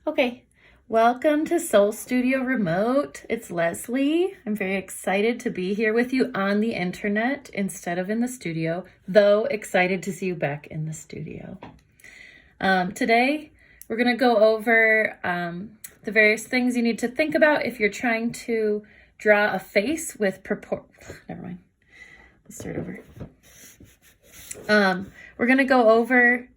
Okay, welcome to Soul Studio Remote. It's Leslie. I'm very excited to be here with you on the internet instead of in the studio, though excited to see you back in the studio. Today, we're going to go over the various things you need to think about if you're trying to draw a face with Never mind. Let's start over. We're going to go over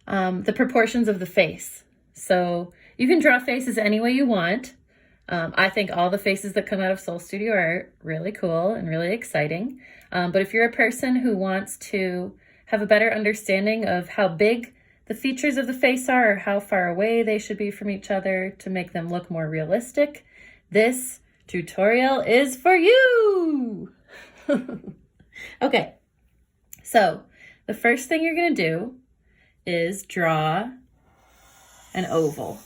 the proportions of the face. So you can draw faces any way you want. I think all the faces that come out of Soul Studio are really cool and really exciting. But if you're a person who wants to have a better understanding of how big the features of the face are or how far away they should be from each other to make them look more realistic, this tutorial is for you. Okay, so the first thing you're going to do is draw an oval.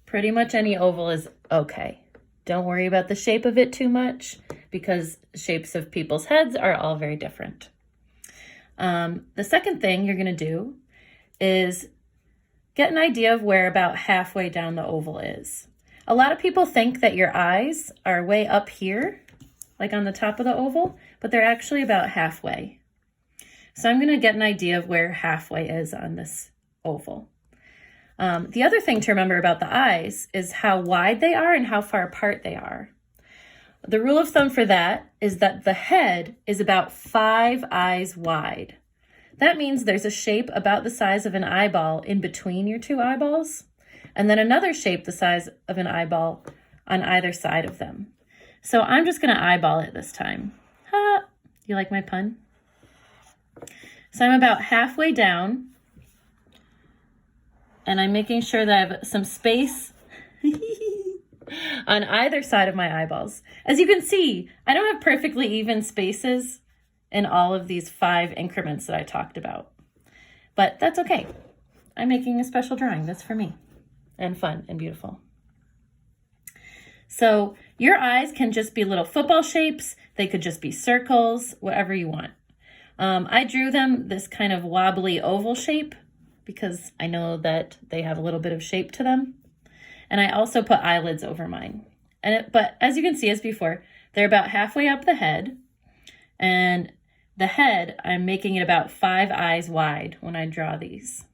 Pretty much any oval is okay. Don't worry about the shape of it too much because shapes of people's heads are all very different. The second thing you're going to do is get an idea of where about halfway down the oval is. A lot of people think that your eyes are way up here, like on the top of the oval, but they're actually about halfway. So I'm going to get an idea of where halfway is on this oval. The other thing to remember about the eyes is how wide they are and how far apart they are. The rule of thumb for that is that the head is about 5 eyes wide. That means there's a shape about the size of an eyeball in between your 2 eyeballs, and then another shape the size of an eyeball on either side of them. So I'm just going to eyeball it this time. Ha! You like my pun? So I'm about halfway down, and I'm making sure that I have some space on either side of my eyeballs. As you can see, I don't have perfectly even spaces in all of these 5 increments that I talked about, but that's okay. I'm making a special drawing that's for me and fun and beautiful. So your eyes can just be little football shapes. They could just be circles, whatever you want. I drew them this kind of wobbly oval shape because I know that they have a little bit of shape to them. And I also put eyelids over mine. But as you can see, as before, they're about halfway up the head. And the head, I'm making it about 5 eyes wide when I draw these.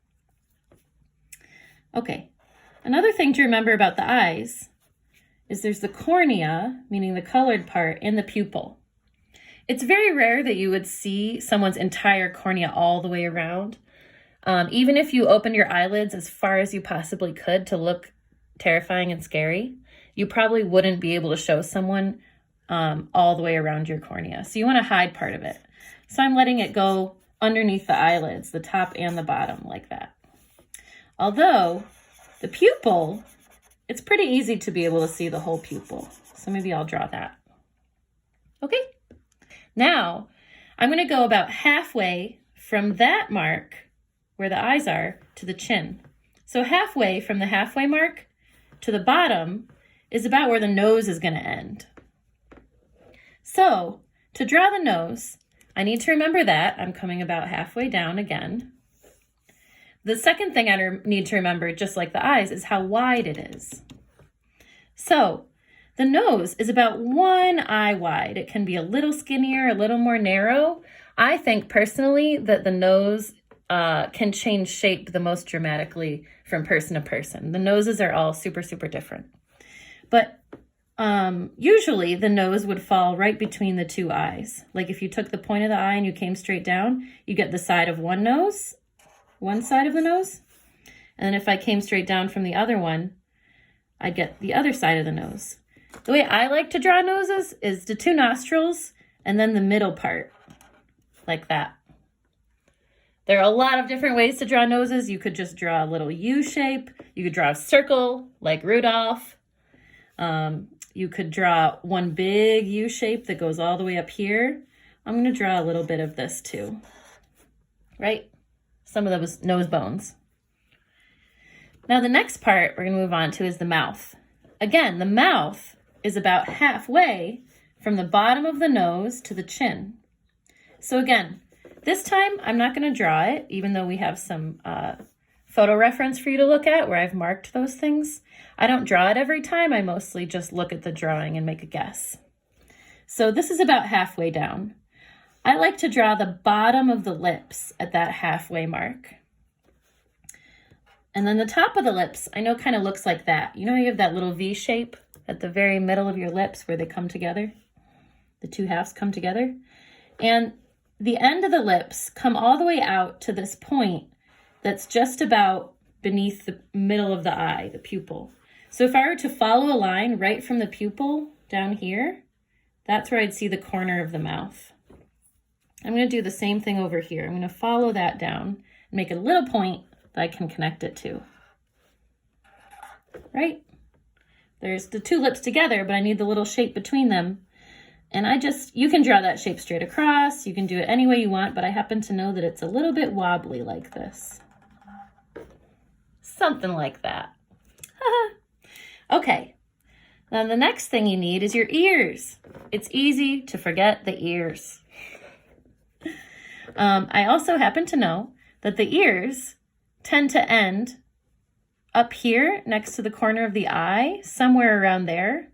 Okay, another thing to remember about the eyes is there's the cornea, meaning the colored part, and the pupil. It's very rare that you would see someone's entire cornea all the way around. Even if you open your eyelids as far as you possibly could to look terrifying and scary, you probably wouldn't be able to show someone all the way around your cornea. So you want to hide part of it. So I'm letting it go underneath the eyelids, the top and the bottom, like that. Although the pupil, it's pretty easy to be able to see the whole pupil. So maybe I'll draw that. Okay. Now, I'm going to go about halfway from that mark, where the eyes are, to the chin. So halfway from the halfway mark to the bottom is about where the nose is going to end. So, to draw the nose, I need to remember that I'm coming about halfway down again. The second thing I need to remember, just like the eyes, is how wide it is. So, the nose is about 1 eye wide. It can be a little skinnier, a little more narrow. I think personally that the nose can change shape the most dramatically from person to person. The noses are all super, super different. But usually the nose would fall right between the 2 eyes. Like if you took the point of the eye and you came straight down, you get the side of one side of the nose. And then if I came straight down from the other one, I'd get the other side of the nose. The way I like to draw noses is the 2 nostrils and then the middle part, like that. There are a lot of different ways to draw noses. You could just draw a little U shape. You could draw a circle like Rudolph. You could draw one big U shape that goes all the way up here. I'm going to draw a little bit of this too, right? Some of those nose bones. Now the next part we're going to move on to is the mouth. Again, the mouth is about halfway from the bottom of the nose to the chin. So again, this time I'm not going to draw it, even though we have some photo reference for you to look at where I've marked those things. I don't draw it every time. I mostly just look at the drawing and make a guess. So this is about halfway down. I like to draw the bottom of the lips at that halfway mark. And then the top of the lips, I know kind of looks like that. You know, you have that little V shape at the very middle of your lips where they come together. The two halves come together. And the end of the lips come all the way out to this point that's just about beneath the middle of the eye, the pupil. So if I were to follow a line right from the pupil down here, that's where I'd see the corner of the mouth. I'm going to do the same thing over here. I'm going to follow that down and make a little point that I can connect it to. Right? There's the two lips together, but I need the little shape between them. And you can draw that shape straight across. You can do it any way you want, but I happen to know that it's a little bit wobbly like this. Something like that. Okay. Now the next thing you need is your ears. It's easy to forget the ears. I also happen to know that the ears tend to end up here next to the corner of the eye, somewhere around there,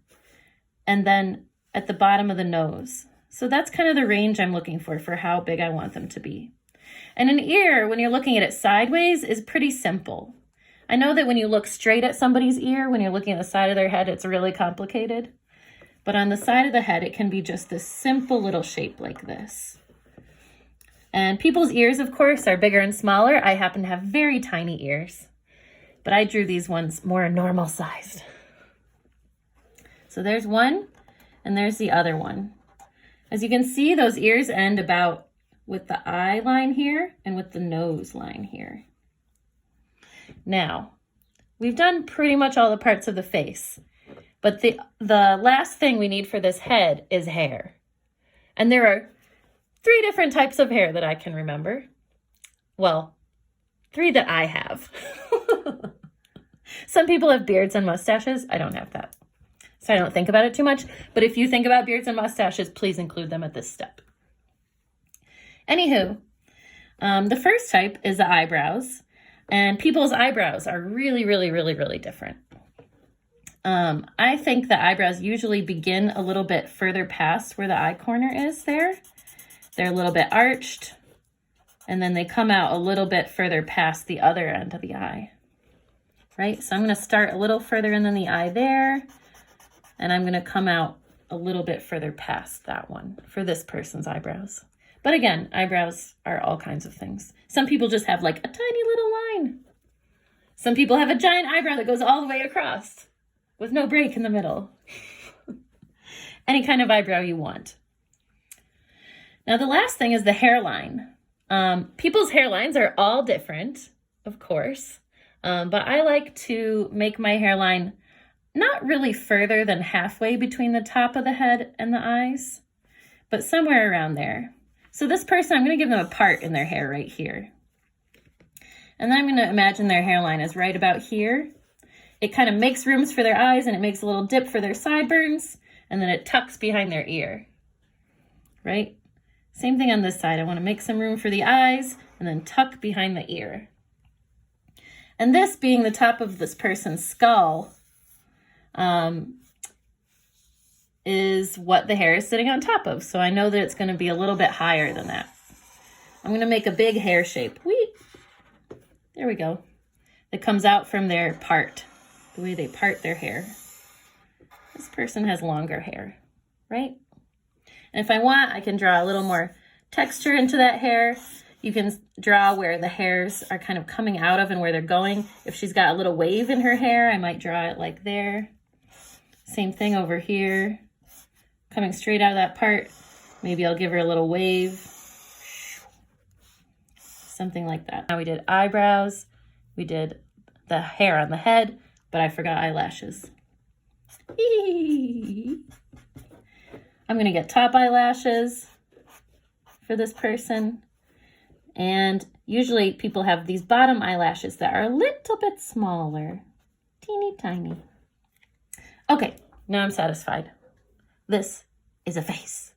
and then at the bottom of the nose. So that's kind of the range I'm looking for how big I want them to be. And an ear, when you're looking at it sideways, is pretty simple. I know that when you look straight at somebody's ear, when you're looking at the side of their head, it's really complicated. But on the side of the head, it can be just this simple little shape like this. And people's ears, of course, are bigger and smaller. I happen to have very tiny ears, but I drew these ones more normal sized. So there's one, and there's the other one. As you can see, those ears end about with the eye line here and with the nose line here. Now, we've done pretty much all the parts of the face, but the last thing we need for this head is hair. And there are 3 different types of hair that I can remember. Well, 3 that I have. Some people have beards and mustaches. I don't have that, so I don't think about it too much. But if you think about beards and mustaches, please include them at this step. Anywho, the first type is the eyebrows. And people's eyebrows are really, really, really, really different. I think the eyebrows usually begin a little bit further past where the eye corner is there. They're a little bit arched, and then they come out a little bit further past the other end of the eye, right? So I'm going to start a little further in than the eye there, and I'm going to come out a little bit further past that one for this person's eyebrows. But again, eyebrows are all kinds of things. Some people just have like a tiny little line. Some people have a giant eyebrow that goes all the way across with no break in the middle. Any kind of eyebrow you want. Now, the last thing is the hairline. People's hairlines are all different, of course, but I like to make my hairline not really further than halfway between the top of the head and the eyes, but somewhere around there. So this person, I'm going to give them a part in their hair right here. And then I'm going to imagine their hairline is right about here. It kind of makes rooms for their eyes, and it makes a little dip for their sideburns, and then it tucks behind their ear, right? Same thing on this side. I want to make some room for the eyes and then tuck behind the ear. And this being the top of this person's skull is what the hair is sitting on top of. So I know that it's going to be a little bit higher than that. I'm going to make a big hair shape. There we go. That comes out from their part, the way they part their hair. This person has longer hair, right? And if I want, I can draw a little more texture into that hair. You can draw where the hairs are kind of coming out of and where they're going. If she's got a little wave in her hair, I might draw it like there. Same thing over here. Coming straight out of that part, maybe I'll give her a little wave. Something like that. Now we did eyebrows. We did the hair on the head, but I forgot eyelashes. I'm going to get top eyelashes for this person. And usually people have these bottom eyelashes that are a little bit smaller. Teeny tiny. Okay, now I'm satisfied. This is a face.